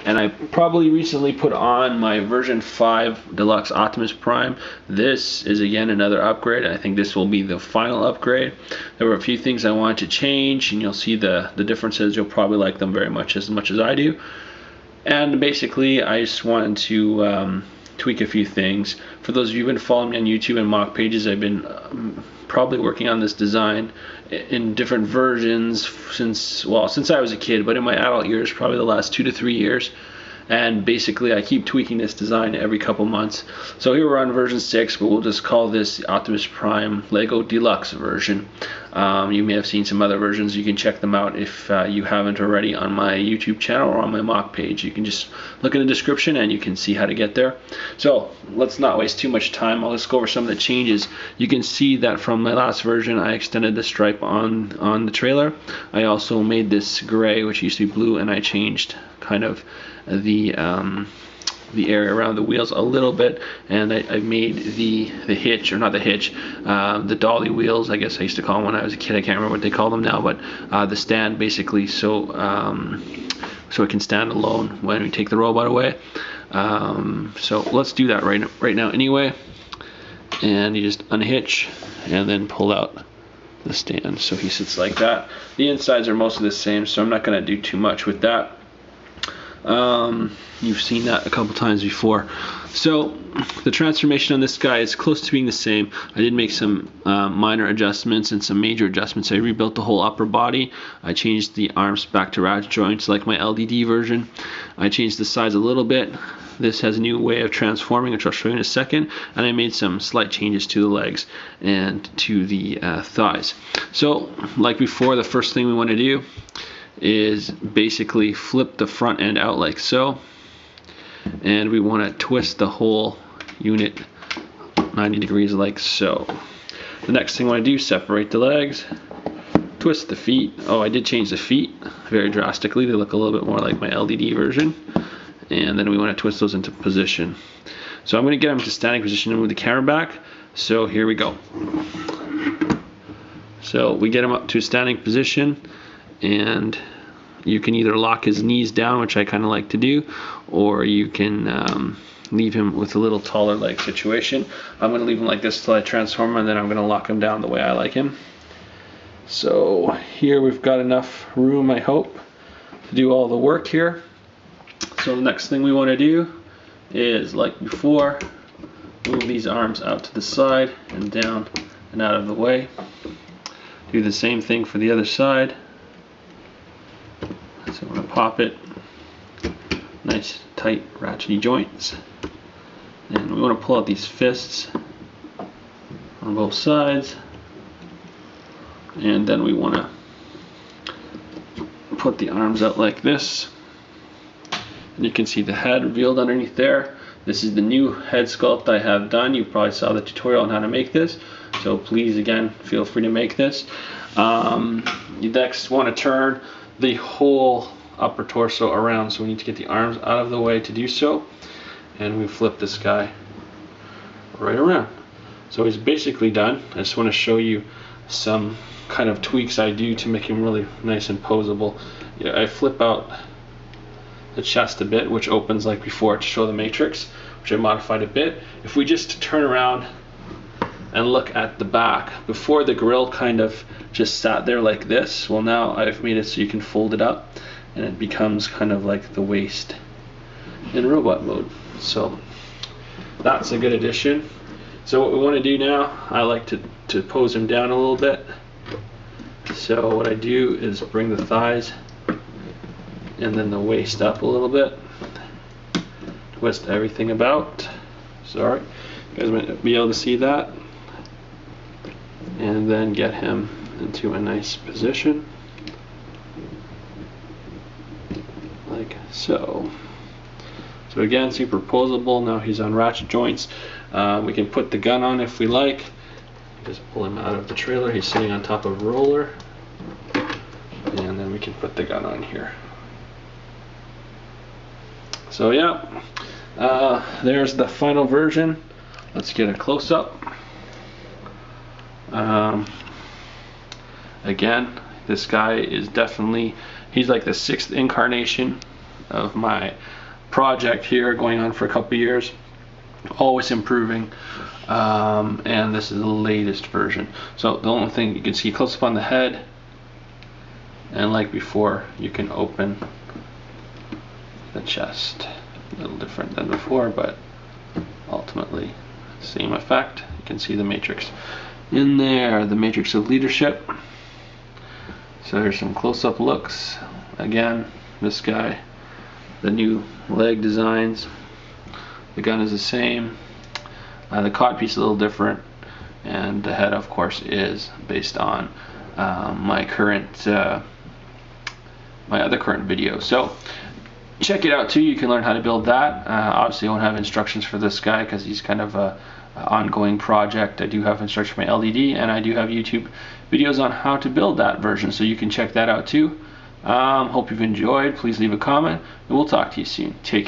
And I probably recently put on my version 5 Deluxe Optimus Prime. This is again another upgrade. I think this will be the final upgrade. There were a few things I wanted to change, and you'll see the differences. You'll probably like them very much as I do. And basically I just wanted to tweak a few things. For those of you who've been following me on YouTube and mock pages, I've been probably working on this design in different versions since I was a kid, but in my adult years, probably the last 2 to 3 years. And basically I keep tweaking this design every couple months. So here we're on version 6, but we'll just call this the Optimus Prime Lego Deluxe version. You may have seen some other versions. You can check them out if you haven't already on my YouTube channel or on my mock page. You can just look in the description and you can see how to get there. So let's not waste too much time. I'll just go over some of the changes. You can see that from my last version I extended the stripe on the trailer. I also made this gray, which used to be blue, and I changed kind of the area around the wheels a little bit, and I made the hitch, or not the hitch, the dolly wheels, I guess I used to call them when I was a kid. I can't remember what they call them now, but the stand basically so it can stand alone when we take the robot away. So let's do that right now anyway. And you just unhitch and then pull out the stand so he sits like that. The insides are mostly the same, so I'm not going to do too much with that. You've seen that a couple times before. So the transformation on this guy is close to being the same. I did make some minor adjustments and some major adjustments. I rebuilt the whole upper body. I changed the arms back to ratchet joints like my LDD version. I changed the sides a little bit. This has a new way of transforming, which I'll show you in a second. And I made some slight changes to the legs and to the thighs. So like before, the first thing we want to do is basically flip the front end out like so, and we want to twist the whole unit 90 degrees like so. The next thing I want to do, separate the legs, twist the feet. Oh, I did change the feet very drastically. They look a little bit more like my LDD version, and then we want to twist those into position. So I'm going to get them to standing position and move the camera back. So here we go. So we get him up to a standing position, and you can either lock his knees down, which I kind of like to do, or you can leave him with a little taller leg situation. I'm going to leave him like this till I transform him, and then I'm going to lock him down the way I like him. So here we've got enough room, I hope, to do all the work here. So the next thing we want to do is, like before, move these arms out to the side and down and out of the way. Do the same thing for the other side. So I'm going to pop it, nice tight ratchety joints, and we want to pull out these fists on both sides, and then we want to put the arms out like this, and you can see the head revealed underneath there. This is the new head sculpt I have done. You probably saw the tutorial on how to make this, so please again feel free to make this. You next want to turn the whole upper torso around, so we need to get the arms out of the way to do so, and we flip this guy right around. So he's basically done. I just want to show you some kind of tweaks I do to make him really nice and posable. Yeah, I flip out the chest a bit, which opens like before to show the matrix, which I modified a bit. If we just turn around and look at the back, before the grill kind of just sat there like this, well now I've made it so you can fold it up and it becomes kind of like the waist in robot mode. So that's a good addition. So what we want to do now, I like to pose him down a little bit. So what I do is bring the thighs and then the waist up a little bit, twist everything about. Sorry, you guys might be able to see that. And then get him into a nice position like so. So again, super posable. Now he's on ratchet joints. We can put the gun on if we like. Just pull him out of the trailer. He's sitting on top of a roller, and then we can put the gun on here. So yeah, there's the final version. Let's get a close-up. Again, this guy is definitely, he's like the 6th incarnation of my project here, going on for a couple years, always improving. And this is the latest version. So the only thing you can see close up on the head, and like before, you can open the chest. A little different than before, but ultimately same effect. You can see the matrix in there, the matrix of leadership. So there's some close-up looks. Again, this guy, the new leg designs. The gun is the same. The cod piece is a little different, and the head, of course, is based on my other current video. So check it out too. You can learn how to build that. Obviously, I won't have instructions for this guy because he's kind of a ongoing project. I do have instructions for my LDD, and I do have YouTube videos on how to build that version, so you can check that out too. Hope you've enjoyed. Please leave a comment, and we'll talk to you soon. Take care.